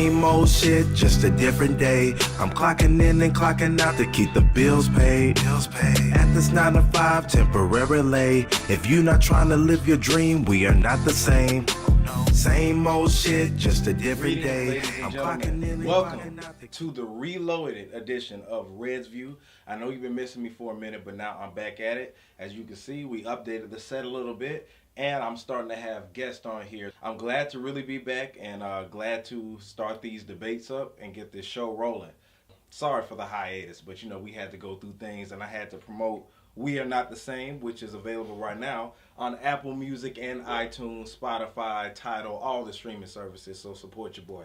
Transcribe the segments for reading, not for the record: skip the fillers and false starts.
Same old shit, just a different day. I'm clocking in and clocking out to keep the bills paid. At this 9 to 5, temporarily. If you not trying to live your dream, we are not the same. Same old shit, just a different day. I'm clocking in. Welcome to the reloaded edition of Red's View. I know you've been missing me for a minute, but now I'm back at it. As you can see, we updated the set a little bit, and I'm starting to have guests on here. I'm glad to really be back and glad to start these debates up and get this show rolling. Sorry for the hiatus, but you know, we had to go through things, and I had to promote We Are Not the Same, which is available right now on Apple Music and iTunes, Spotify, Tidal, all the streaming services, so support your boy.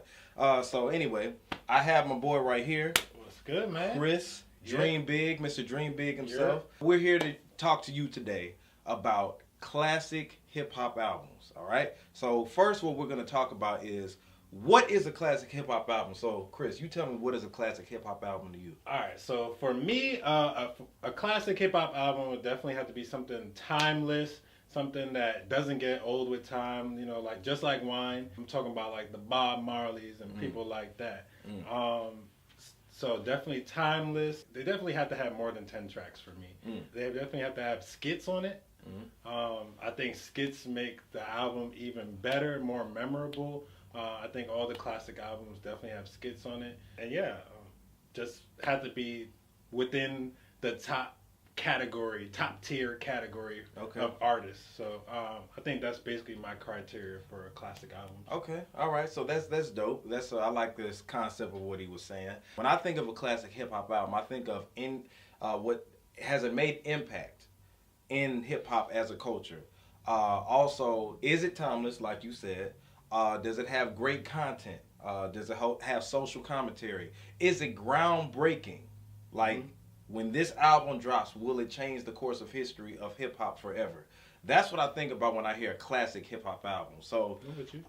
So anyway, I have my boy right here. What's good, man? Chris, Dream Big, Mr. Dream Big himself. We're here to talk to you today about classic hip-hop albums, all right? So first what we're going to talk about is, what is a classic hip-hop album? So, Chris, you tell me, what is a classic hip-hop album to you? All right, so for me, a classic hip-hop album would definitely have to be something timeless, something that doesn't get old with time, you know, like just like wine. I'm talking about like the Bob Marleys and people like that. So definitely timeless. They definitely have to have more than 10 tracks for me. They definitely have to have skits on it. I think skits make the album even better, more memorable. I think all the classic albums definitely have skits on it. And yeah, just have to be within the top tier category of artists. So I think that's basically my criteria for a classic album. Okay, all right. So that's dope. I like this concept of what he was saying. When I think of a classic hip hop album, I think of what has it made impact in hip hop as a culture. Also, is it timeless, like you said? Does it have great content? Does it have social commentary? Is it groundbreaking? Like, when this album drops, will it change the course of history of hip-hop forever? That's what I think about when I hear a classic hip-hop album. So,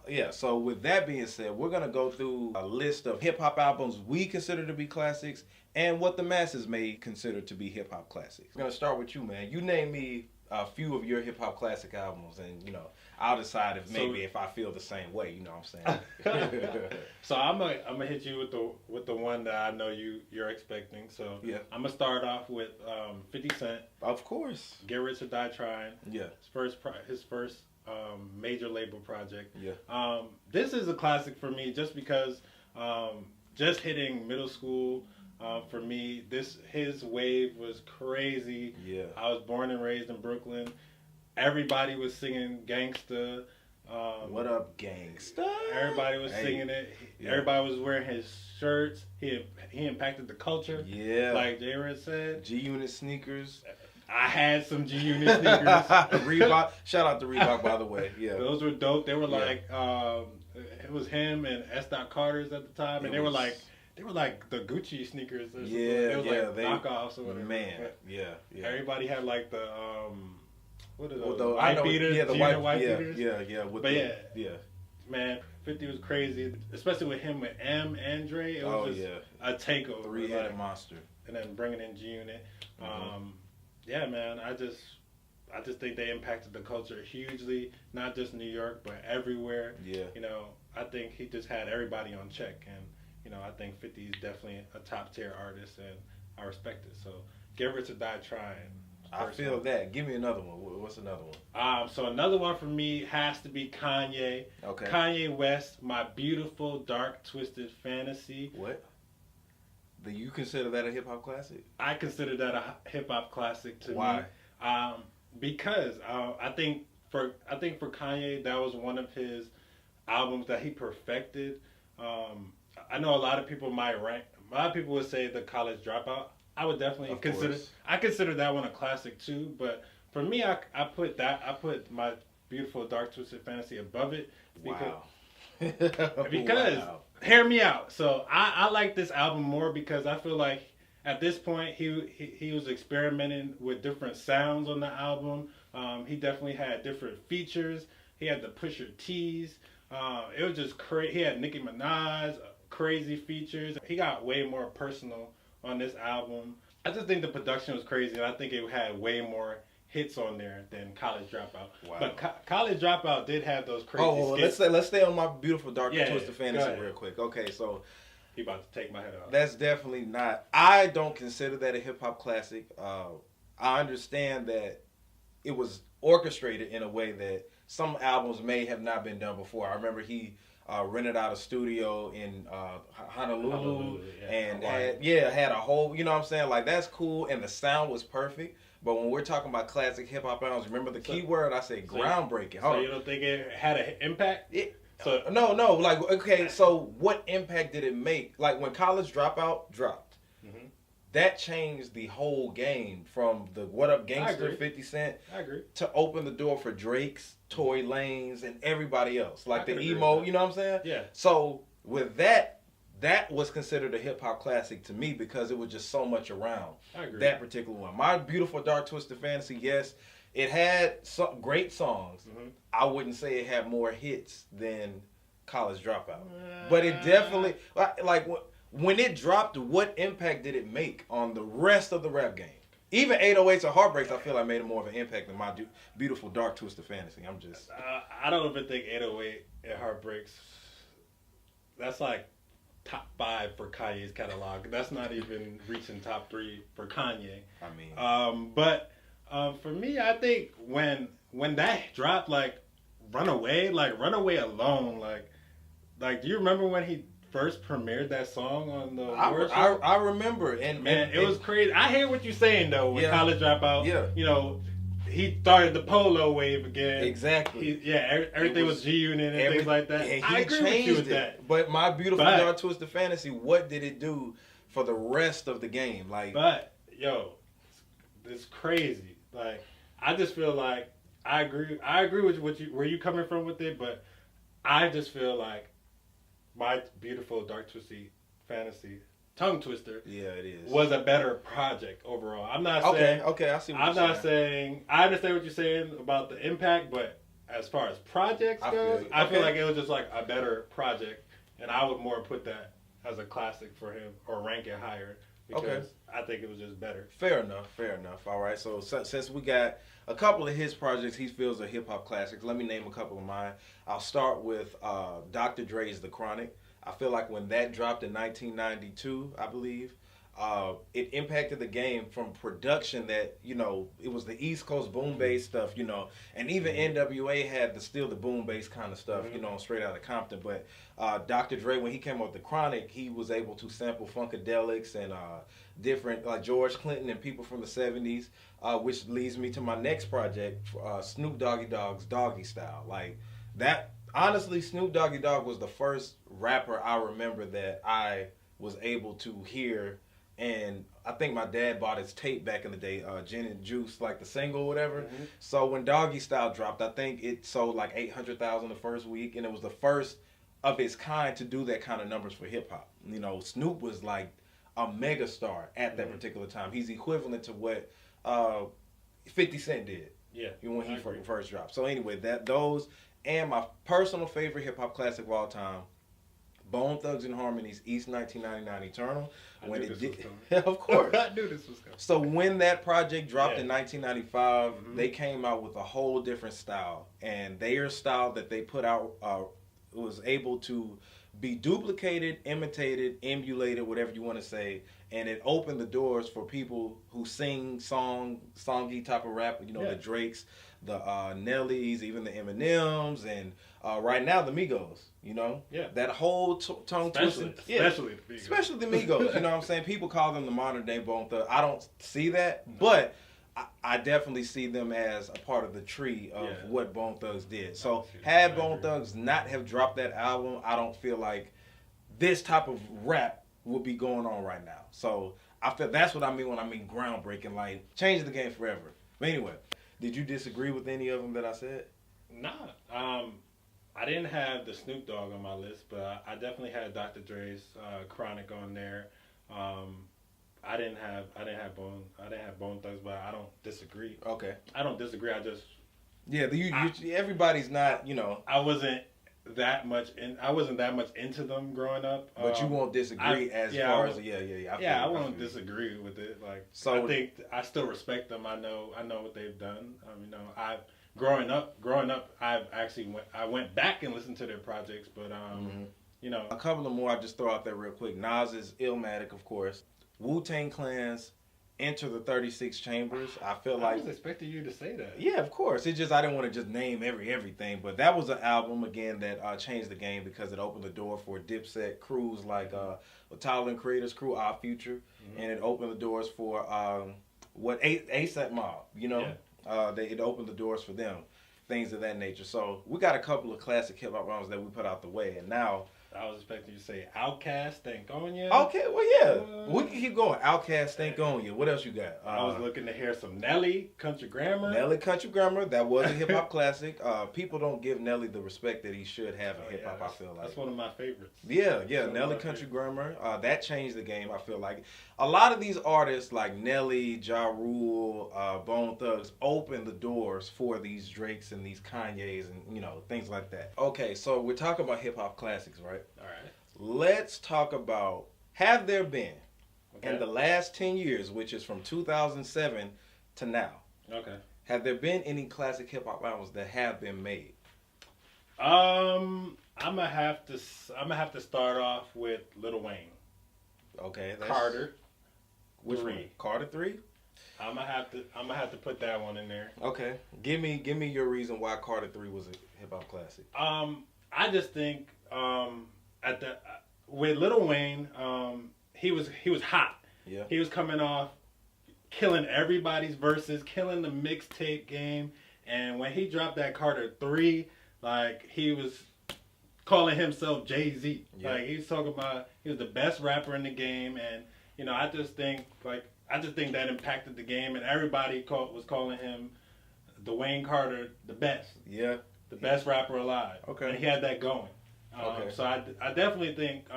yeah, so with that being said, we're going to go through a list of hip-hop albums we consider to be classics and what the masses may consider to be hip-hop classics. I'm going to start with you, man. You name me a few of your hip-hop classic albums, and, you know, I'll decide if I feel the same way, you know what I'm saying? So I'm gonna hit you with the one that I know you're expecting. So yeah, I'm gonna start off with 50 Cent. Of course. Get Rich or Die Trying. Yeah. His first major label project. Yeah. This is a classic for me just because just hitting middle school. For me, his wave was crazy. Yeah. I was born and raised in Brooklyn. Everybody was singing Gangsta. What up, Gangsta? Everybody was singing it. Yeah. Everybody was wearing his shirts. He impacted the culture. Yeah. Like J-Red said. G-Unit sneakers. I had some G-Unit sneakers. Reebok. Shout out to Reebok, by the way. Yeah. Those were dope. They were like, it was him and S. Carter's at the time. And they were like the Gucci sneakers. Or something. It was like knockoffs or whatever. Man, yeah. Everybody had like the what are those? The white beaters? Yeah, the white beaters. Yeah. Yeah. Man, 50 was crazy, especially with him with M, Andre. It was a takeover. Three-headed monster. And then bringing in G-Unit. Yeah, man, I just think they impacted the culture hugely, not just New York, but everywhere. Yeah. You know, I think he just had everybody on check, and you know, I think 50 is definitely a top tier artist, and I respect it. So, Get Rich or Die Trying. I feel that. Give me another one. What's another one? So another one for me has to be Kanye. Okay. Kanye West, My Beautiful Dark Twisted Fantasy. What? Do you consider that a hip hop classic? I consider that a hip hop classic to me. Why? Because I think for Kanye, that was one of his albums that he perfected. I know a lot of people would say The College Dropout. I would definitely consider that one a classic too, but for me, I put My Beautiful Dark Twisted Fantasy above it because hear me out. So I like this album more because I feel like at this point he was experimenting with different sounds on the album. He definitely had different features. He had the Pusha T's. It was just crazy. He had Nicki Minaj, crazy features. He got way more personal on this album. I just think the production was crazy, and I think it had way more hits on there than College Dropout. Wow. But College Dropout did have those crazy Oh, skits. let's stay on my beautiful dark Yeah, twisted go fantasy ahead. real quick. Okay, so He about to take my head off. that's definitely not. I don't consider that a hip hop classic. I understand that it was orchestrated in a way that some albums may have not been done before. I remember he rented out a studio in Honolulu, and had a whole, you know what I'm saying? Like, that's cool, and the sound was perfect. But when we're talking about classic hip hop albums, remember the key word? I said groundbreaking. So you don't think it had an impact? No. Like, okay, so what impact did it make? Like, when College Dropout dropped, that changed the whole game from the What Up Gangster 50 Cent I agree. to open the door for Drake's, Tory Lanez, and everybody else. Like, I the can agree emo, with you know what I'm saying? Yeah. So with that was considered a hip hop classic to me because it was just so much around I agree. that particular one. My Beautiful Dark Twisted Fantasy, yes, it had some great songs. I wouldn't say it had more hits than College Dropout, but it definitely, like when it dropped, what impact did it make on the rest of the rap game? Even 808s or Heartbreaks, I feel like made more of an impact than my Beautiful Dark Twisted Fantasy. I'm just, I don't even think 808 and Heartbreaks. That's like top 5 for Kanye's catalog. That's not even reaching top 3 for Kanye. I mean, But for me, I think when that dropped, like Runaway alone, like do you remember when he first premiered that song on the award show? I remember, and Man, it was crazy. I hear what you're saying though. With College Dropout, Yeah. you know, he started the polo wave again. Exactly. Everything was G Unit and things like that. And I he agree with you changed with it. that. But my Beautiful Dark Twisted Fantasy, what did it do for the rest of the game? Like, But yo, it's crazy. Like, I just feel like I agree with where you coming from with it, but I just feel like my Beautiful Dark Twisted Fantasy Tongue Twister, yeah, it is, was a better project overall. I'm not saying I see what I'm you're not saying I understand what you're saying about the impact, but as far as projects goes, I feel like it was just like a better project, and I would more put that as a classic for him or rank it higher because I think it was just better. Fair enough. All right, so since we got a couple of his projects he feels are hip hop classics, let me name a couple of mine. I'll start with Dr. Dre's The Chronic. I feel like when that dropped in 1992, I believe, it impacted the game from production that, you know, it was the East Coast boom bass stuff, you know, and even NWA had the boom bass kind of stuff, you know, straight out of Compton. But Dr. Dre, when he came up with The Chronic, he was able to sample Funkadelics and different, like George Clinton and people from the 70s, which leads me to my next project, Snoop Doggy Dogg's Doggy Style. Like, that, honestly, Snoop Doggy Dogg was the first rapper I remember that I was able to hear, and I think my dad bought his tape back in the day, Gin and Juice, like the single or whatever. So when Doggy Style dropped, I think it sold like 800,000 the first week, and it was the first of its kind to do that kind of numbers for hip hop. You know, Snoop was like a mega star at that particular time. He's equivalent to what 50 Cent did. Yeah, when he first dropped. So anyway, those and my personal favorite hip hop classic of all time, Bone Thugs and Harmony's East 1999 Eternal. When it did, of course, I knew this was coming. So when that project dropped in 1995, they came out with a whole different style, and their style that they put out was able to be duplicated, imitated, emulated, whatever you want to say, and it opened the doors for people who sing songy type of rap. You know, the Drakes, the Nellies, even the Eminems, and right now the Migos. You know, that whole tongue twisting, especially the Migos. You know what I'm saying? People call them the modern day Bone Thugs. I don't see that, but I definitely see them as a part of the tree of what Bone Thugs did. So had Bone Thugs not have dropped that album, I don't feel like this type of rap would be going on right now. So I feel that's what I mean when I mean groundbreaking, like change the game forever. But anyway, did you disagree with any of them that I said? Nah. I didn't have the Snoop Dogg on my list, but I definitely had Dr. Dre's Chronic on there. I didn't have Bone Thugs, but I don't disagree. Okay. I don't disagree. I just everybody's not, you know. I wasn't that much I wasn't that much into them growing up. But you won't disagree I won't disagree with it. Like, so I think I still respect them. I know what they've done. You know, growing up, I went back and listened to their projects, but you know, a couple of more I just throw out there real quick. Nas is Illmatic, of course. Wu-Tang Clan's Enter the 36 Chambers. I feel like I was expecting you to say that. Yeah, of course. It's just I didn't want to just name everything, but that was an album again that changed the game because it opened the door for Dipset crews like Tyler and Creator's crew, Our Future, and it opened the doors for ASAP Mob. You know, it opened the doors for them, things of that nature. So we got a couple of classic hip hop albums that we put out the way, and now. I was expecting you to say Outkast, Stank On Ya. Okay, well, yeah. We can keep going. Outkast, Stank On Ya. What else you got? I was looking to hear some Nelly, Country Grammar. Nelly, Country Grammar. That was a hip-hop classic. People don't give Nelly the respect that he should have in hip-hop, I feel like. That's one of my favorites. Yeah. Nelly, Country Grammar. That changed the game, I feel like. A lot of these artists like Nelly, Ja Rule, Bone Thugs opened the doors for these Drakes and these Kanyes and, you know, things like that. Okay, so we're talking about hip-hop classics, right? All right. Let's talk about, have there been, in the last 10 years, which is from 2007 to now, have there been any classic hip-hop albums that have been made? I'm gonna have to start off with Lil Wayne. Okay. Carter. Which one? Carter 3? I'm gonna have to put that one in there. Okay. Give me your reason why Carter 3 was a hip-hop classic. I just think with Lil Wayne, he was hot. Yeah. He was coming off killing everybody's verses, killing the mixtape game, and when he dropped that Carter 3, like, he was calling himself Jay-Z. Yeah. Like, he was talking about he was the best rapper in the game, and you know, I just think that impacted the game, and everybody was calling him Dwayne Carter the best. Yeah. The best rapper alive. Okay. And he had that going. So I definitely think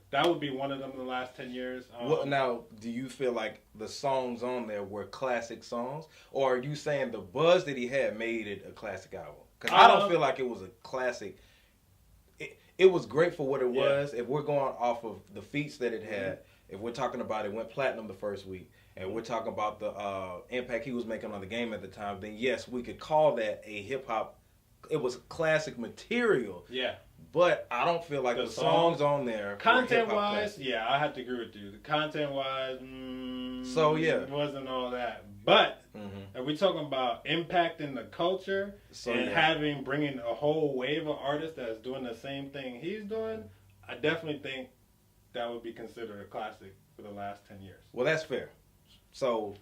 that would be one of them in the last 10 years. Now, do you feel like the songs on there were classic songs? Or are you saying the buzz that he had made it a classic album? Because I don't feel like it was a classic. It was great for what it was. If we're going off of the feats that it had, if we're talking about it went platinum the first week, and we're talking about the impact he was making on the game at the time, then yes, we could call that a hip-hop. It was classic material. Yeah. But I don't feel like the songs on there. Content-wise, I have to agree with you. The content-wise, it wasn't all that. But if we're talking about impacting the culture bringing a whole wave of artists that's doing the same thing he's doing, I definitely think that would be considered a classic for the last 10 years. Well, that's fair. So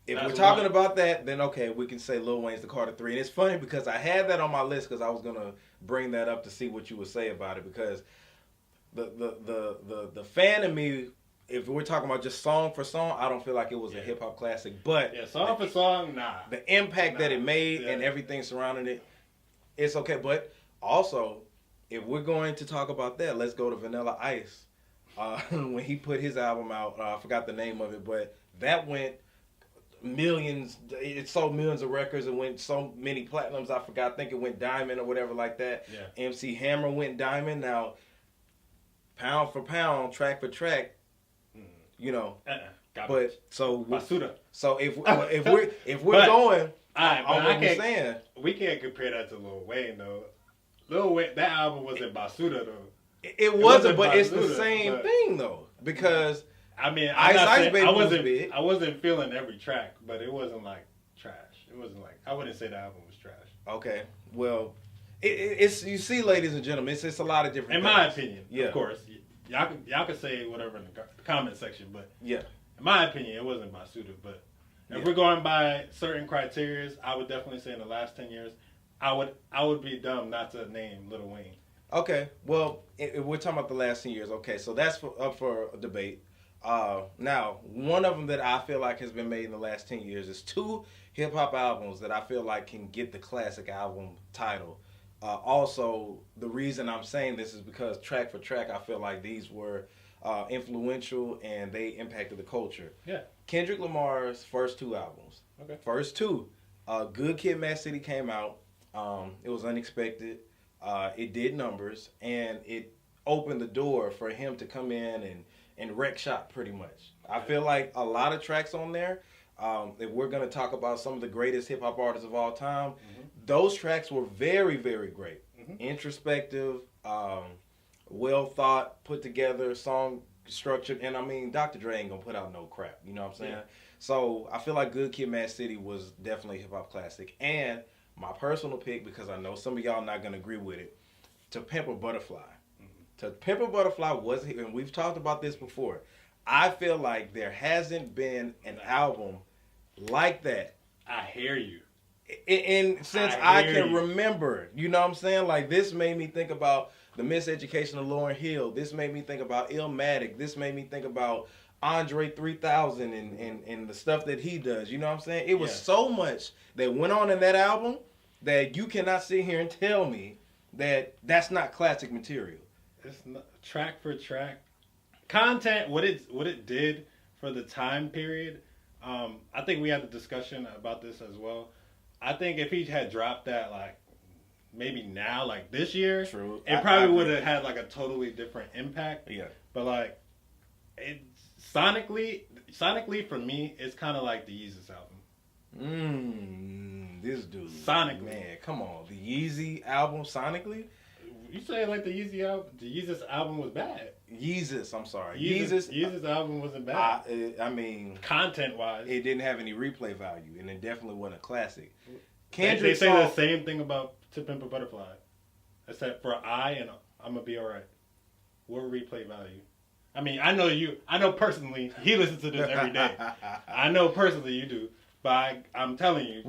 if we're talking about that, then okay, we can say Lil Wayne's the Carter 3. And it's funny because I had that on my list because I was gonna bring that up to see what you would say about it, because the fan in me, if we're talking about just song for song, I don't feel like it was a hip hop classic. But song for song, nah. The impact that it made and everything surrounding it, it's okay. But also, if we're going to talk about that, let's go to Vanilla Ice. When he put his album out, I forgot the name of it, but that went millions. It sold millions of records. It went so many platinums. I forgot. I think it went diamond or whatever like that. Yeah. MC Hammer went diamond. Now, pound for pound, track for track, you know. But so Basuda. So if we're going, we can't compare that to Lil Wayne though. Lil Wayne, that album wasn't Basuda though. It wasn't, but it's the same thing though, because I mean, Ice Baby was big. I wasn't feeling every track, but it wasn't like trash. It wasn't like, I wouldn't say the album was trash. Okay, well, it's you see, ladies and gentlemen, it's a lot of different. In my opinion, of course, y'all can say whatever in the comment section, but in my opinion, it wasn't Basuda. But if we're going by certain criteria, I would definitely say in the last 10 years, I would be dumb not to name Lil Wayne. Okay, well, if we're talking about the last 10 years. Okay, so that's up for a debate. Now, one of them that I feel like has been made in the last 10 years is 2 hip-hop albums that I feel like can get the classic album title. Also, the reason I'm saying this is because track for track, I feel like these were influential and they impacted the culture. Yeah. Kendrick Lamar's first 2 albums. Okay. First 2. Good Kid, Mad City came out. It was unexpected. It did numbers, and it opened the door for him to come in and wreck shop pretty much. I feel like a lot of tracks on there, if we're going to talk about some of the greatest hip-hop artists of all time, those tracks were very, very great. Introspective, well thought, put together, song structured, and I mean, Dr. Dre ain't going to put out no crap, you know what I'm saying? Yeah. So I feel like Good Kid, Mad City was definitely a hip-hop classic. And my personal pick, because I know some of y'all not going to agree with it, To Pimp a Butterfly. To Pimp a Butterfly was, and we've talked about this before, I feel like there hasn't been an album like that. I hear you. And since I can remember, you know what I'm saying? Like, this made me think about the Miseducation of Lauryn Hill. This made me think about Illmatic. This made me think about Andre 3000 and the stuff that he does. You know what I'm saying? It was so much that went on in that album that you cannot sit here and tell me that that's not classic material. It's not, track for track. Content, what it did for the time period, I think we had a discussion about this as well. I think if he had dropped that, like, maybe now, like this year, True. it probably would have had, like, a totally different impact. Yeah. But, like, it sonically for me, it's kind of like the Yeezus album. This dude. Sonically. Man, come on. The Yeezy album, sonically? You say like the Yeezus album was bad. Yeezus, I'm sorry. Yeezus album wasn't bad. I mean, content-wise. it didn't have any replay value, and it definitely wasn't a classic. They say the same thing about To Pimp a Butterfly, except for I and I'm Gonna Be Alright. What replay value? I mean, I know personally, he listens to this every day. I know personally you do, but I'm telling you,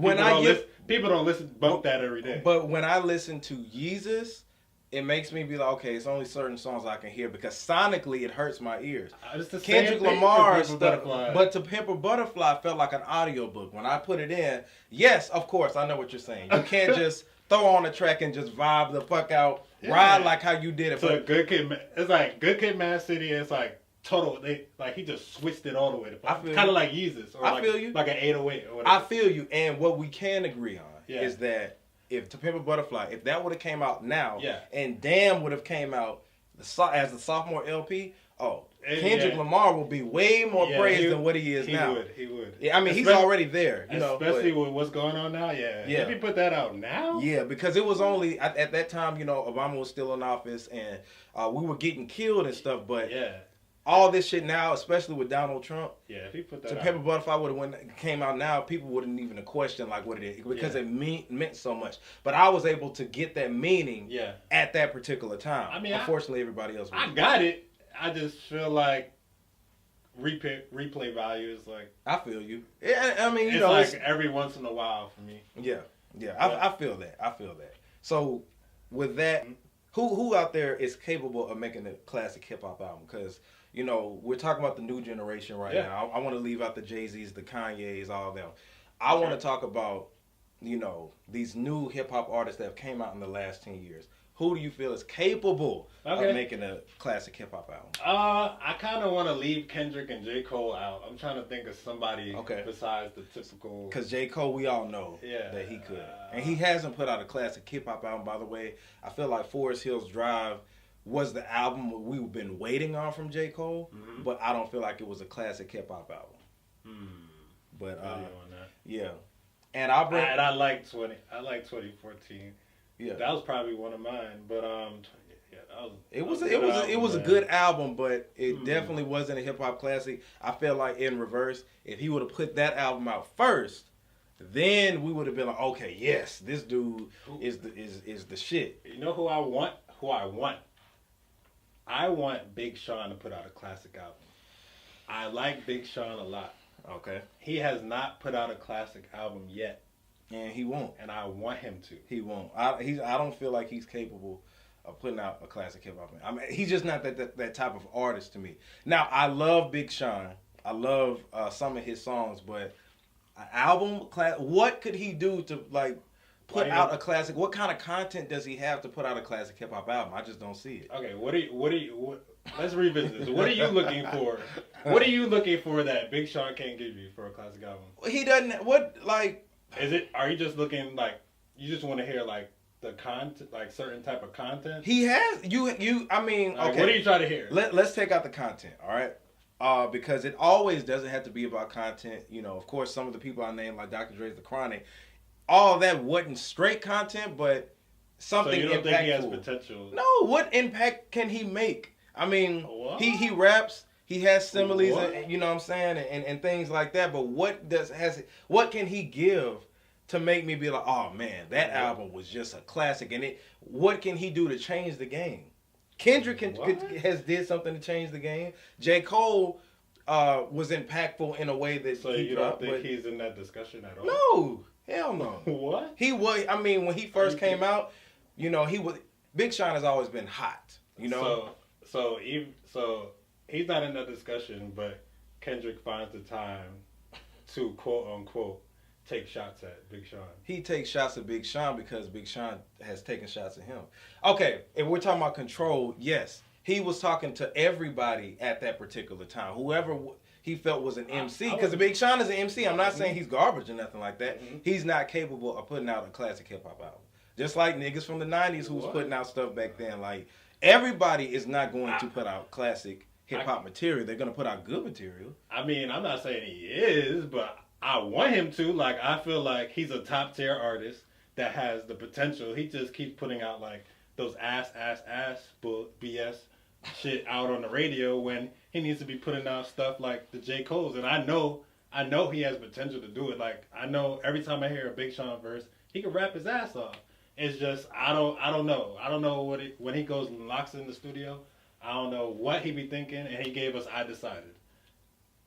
people don't listen, bump that every day. But when I listen to Yeezus, it makes me be like, okay, it's only certain songs I can hear because sonically it hurts my ears. It's the Kendrick same thing Lamar for stuff, Butterfly. but To Pimp a Butterfly felt like an audiobook. When I put it in, yes, of course, I know what you're saying. You can't just throw on a track and just vibe the fuck out, ride like how you did it. So Good Kid, it's like Good Kid, Mad City. It's like total. He just switched it all the way. Kind of like Yeezus, or I feel you. Like an 808 or whatever. I feel you, and what we can agree on is that if To Pimp a Butterfly, if that would have came out now, and Damn would have came out as the sophomore LP, Kendrick Lamar will be way more praised than what he is now. He would. Yeah, I mean, he's already there. Especially with what's going on now, If he put that out now? Yeah, because it was only, at that time, Obama was still in office, and we were getting killed and stuff, but all this shit now, especially with Donald Trump, if he put that To Pimp a Butterfly would have came out now, people wouldn't even have questioned like what it is because it meant so much. But I was able to get that meaning at that particular time. I mean, unfortunately, everybody else. I got it. I just feel like replay value is like. I feel you. Yeah, I mean, it's like every once in a while for me. Yeah. I feel that. So with that, who out there is capable of making a classic hip hop album? Because we're talking about the new generation right now. I want to leave out the Jay-Z's, the Kanye's, all of them. I want to talk about, these new hip-hop artists that have came out in the last 10 years. Who do you feel is capable of making a classic hip-hop album? I kind of want to leave Kendrick and J. Cole out. I'm trying to think of somebody besides the typical... Because J. Cole, we all know that he could. And he hasn't put out a classic hip-hop album, by the way. I feel like Forest Hills Drive was the album we've been waiting on from J. Cole, but I don't feel like it was a classic hip-hop album. But, and I'll bring... I like 2014. Yeah, that was probably one of mine, but it was a good album, but it definitely wasn't a hip hop classic. I feel like in reverse, if he would have put that album out first, then we would have been like, okay, yes, this dude is the shit. You know who I want? I want Big Sean to put out a classic album. I like Big Sean a lot. Okay, he has not put out a classic album yet. And he won't. And I want him to. He won't. I don't feel like he's capable of putting out a classic hip hop. I mean, he's just not that type of artist to me. Now, I love Big Sean. I love some of his songs, but an album, what could he do to put out a classic? What kind of content does he have to put out a classic hip hop album? I just don't see it. Okay, let's revisit this. What are you looking for? What are you looking for that Big Sean can't give you for a classic album? He doesn't. Are you just looking like you just want to hear like the content, like certain type of content? He has you. I mean, Like, okay. what are you trying to hear? Let's take out the content, all right? Because it always doesn't have to be about content. You know, of course, some of the people I named, like Dr. Dre's The Chronic, all of that wasn't straight content, but something So you don't impactful. think he has potential? No, what impact can he make? I mean, What? he raps, he has similes, What? and, you know what I'm saying, and things like that. But what can he give to make me be like, oh man, that album was just a classic? And what can he do to change the game? Kendrick has did something to change the game. J. Cole was impactful in a way that So he you dropped, don't think but he's in that discussion at all? no, hell no. What? He was. I mean, when he first came out, you know, he was. Big Sean has always been hot. You know. So he's not in that discussion, but Kendrick finds the time to quote unquote take shots at Big Sean. He takes shots at Big Sean because Big Sean has taken shots at him. Okay, if we're talking about control, yes, he was talking to everybody at that particular time. Whoever he felt was an MC, because Big Sean is an MC. I'm not saying he's garbage or nothing like that. Mm-hmm. He's not capable of putting out a classic hip hop album. Just like niggas from the 90s who was putting out stuff back then. Like, everybody is not going to put out classic hip hop material. They're going to put out good material. I mean, I'm not saying he is, but I want him to. Like, I feel like he's a top tier artist that has the potential. He just keeps putting out like those ass BS shit out on the radio when he needs to be putting out stuff like the J. Cole's. And I know he has potential to do it. Like, I know every time I hear a Big Sean verse, he can rap his ass off. It's just I don't know. I don't know when he goes and locks in the studio. I don't know what he be thinking, and he gave us I Decided.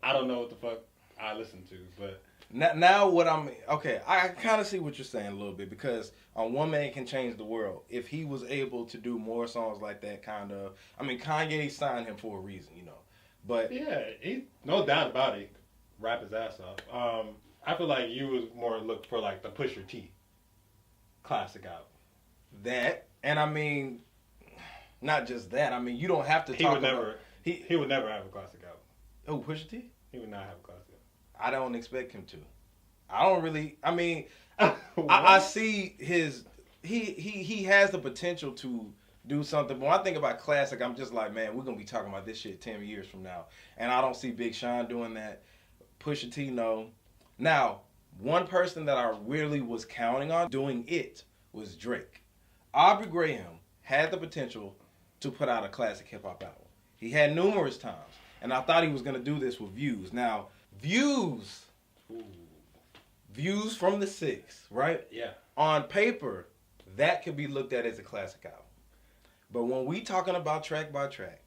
I don't know what the fuck I listen to, but now what I kind of see what you're saying a little bit, because One Man Can Change the World, if he was able to do more songs like that, kind of, I mean, Kanye signed him for a reason, you know, but yeah, he no doubt about it, rap his ass off. I feel like you was more look for like the Pusha T classic album. That, and I mean, not just that. I mean, you don't have to He would never have a classic album. Oh, Pusha T? He would not have a classic album. I don't expect him to. I don't really. I mean, I see his. He has the potential to do something. But when I think about classic, I'm just like, man, we're gonna be talking about this shit 10 years from now, and I don't see Big Sean doing that. Pusha T, no. Now, one person that I really was counting on doing it was Drake. Aubrey Graham had the potential to put out a classic hip hop album. He had numerous times, and I thought he was gonna do this with Views. Now, Views from the 6, right? Yeah. On paper, that could be looked at as a classic album. But when we talking about track by track,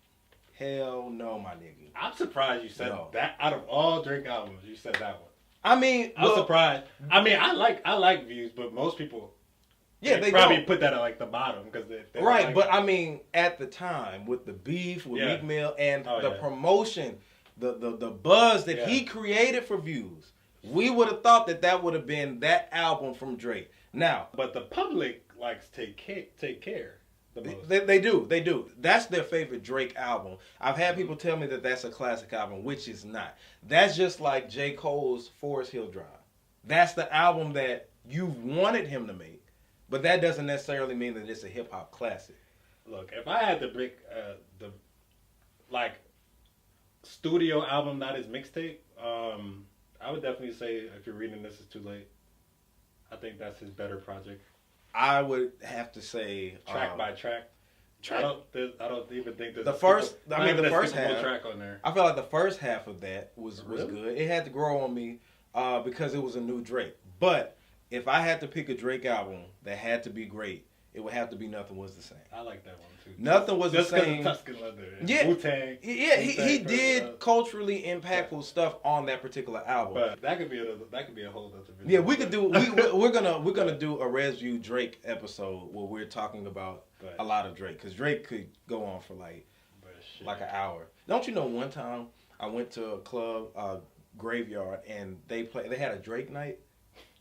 hell no, my nigga. I'm surprised you said that. Out of all Drake albums, you said that one. I mean, I'm surprised. I mean, I like Views, but most people, they probably put that at like the bottom because they right. like but I mean, at the time with the beef with Meek Mill and the promotion, the buzz that he created for Views, we would have thought that would have been that album from Drake. Now, but the public likes Take Care. The most. They do. That's their favorite Drake album. I've had people tell me that that's a classic album, which is not. That's just like J. Cole's Forest Hill Drive. That's the album that you wanted him to make, but that doesn't necessarily mean that it's a hip hop classic. Look, if I had to break the studio album, not his mixtape, I would definitely say If You're Reading This Is Too Late. I think that's his better project. I would have to say track by track. I don't even think there's the first half track on there. I feel like the first half of that was good. It had to grow on me because it was a new Drake. But if I had to pick a Drake album that had to be great, it would have to be Nothing Was the Same. I like that one too. Nothing Was the Same. Just because of Tuscan Leather. Yeah, Wu-Tang. Yeah, he did culturally impactful stuff on that particular album. But that could be a whole other video. Yeah, we could do. We're gonna do a Res View Drake episode where we're talking about a lot of Drake, because Drake could go on for like an hour. Don't you know? One time I went to a club, Graveyard, and they had a Drake night,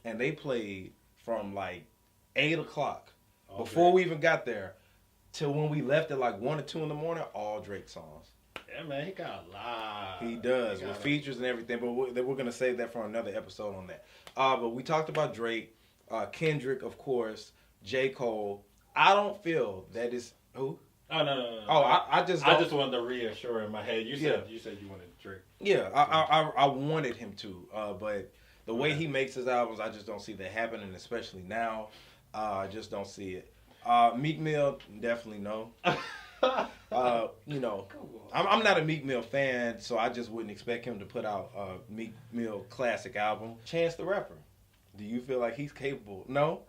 and they played from like 8 o'clock. Before we even got there, till when we left at like 1 or 2 in the morning, all Drake songs. Yeah, man, he got a lot. He does, with features and everything, but we're going to save that for another episode on that. But we talked about Drake, Kendrick, of course, J. Cole. I don't feel that is who. Oh no. Oh, I just wanted to reassure in my head. You said you wanted Drake. Yeah, I wanted him to, but the way he makes his albums, I just don't see that happening, especially now. I just don't see it. Meek Mill, definitely no. You know, I'm not a Meek Mill fan, so I just wouldn't expect him to put out a Meek Mill classic album. Chance the Rapper, do you feel like he's capable? No?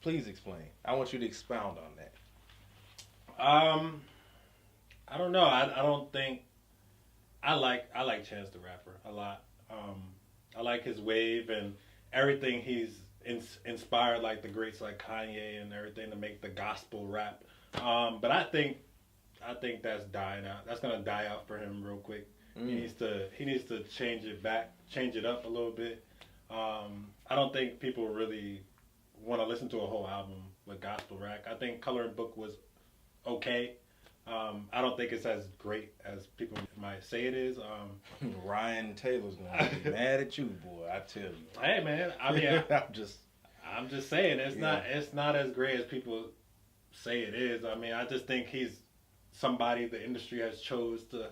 Please explain. I want you to expound on that. I don't know. I don't think I like Chance the Rapper a lot. I like his wave and everything he's inspired, like the greats like Kanye and everything, to make the gospel rap. But I think that's dying out. That's gonna die out for him real quick. He needs to change it up a little bit. I don't think people really want to listen to a whole album with gospel rap. I think Coloring Book was okay. I don't think it's as great as people might say it is. Ryan Taylor's gonna be mad at you, boy. I tell you. Hey man, I mean, I'm just saying it's not as great as people say it is. I mean, I just think he's somebody the industry has chose to,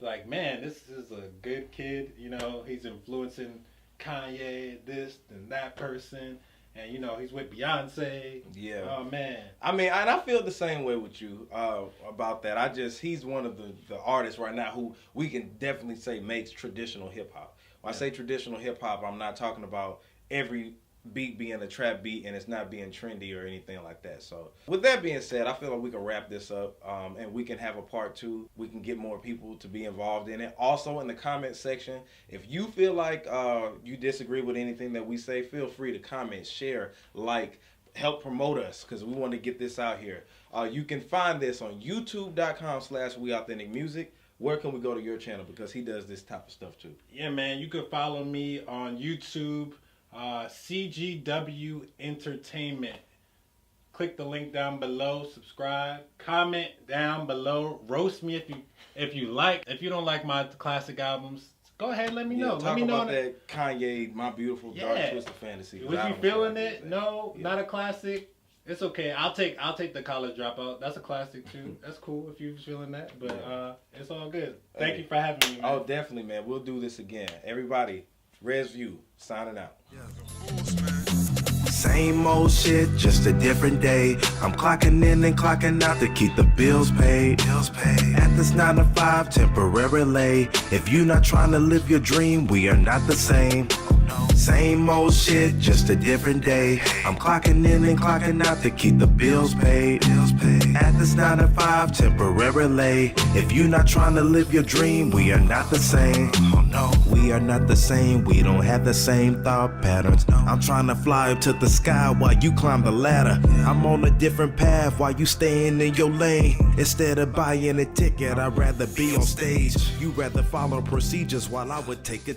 like, man, this is a good kid. You know, he's influencing Kanye, this and that person. And, you know, he's with Beyonce. Yeah. Oh, man. I mean, and I feel the same way with you about that. He's one of the artists right now who we can definitely say makes traditional hip-hop. When I say traditional hip-hop, I'm not talking about every beat being a trap beat and it's not being trendy or anything like that. So with that being said, I feel like we can wrap this up and we can have a part 2. We can get more people to be involved in it. Also in the comment section, if you feel like you disagree with anything that we say, feel free to comment, share, like, help promote us, because we want to get this out here. You can find this on youtube.com/WeAuthenticMusic. Where can we go to your channel? Because he does this type of stuff too. Yeah, man, you can follow me on YouTube, CGW Entertainment. Click the link down below, subscribe, comment down below, roast me if you like. If you don't like my classic albums, go ahead, let me know. Talk let me know about that Kanye, My Beautiful Dark Twisted Fantasy. Was you feeling it? No, not a classic. It's okay. I'll take the College Dropout. That's a classic too. That's cool if you're feeling that. But it's all good. Thank you for having me, man. Oh, definitely, man. We'll do this again. Everybody, Res View signing out. Same old shit, just a different day. I'm clocking in and clocking out to keep the bills paid. At this 9 to 5 temporarily. If you not trying to live your dream, we are not the same. Same old shit, just a different day. I'm clocking in and clocking out to keep the bills paid. At this 9 to 5 temporarily. If you not trying to live your dream, we are not the same. Oh no, we are not the same. We don't have the same thought patterns. I'm trying to fly up to the sky while you climb the ladder. I'm on a different path while you staying in your lane. Instead of buying a ticket, I'd rather be on stage. You rather follow procedures while I would take a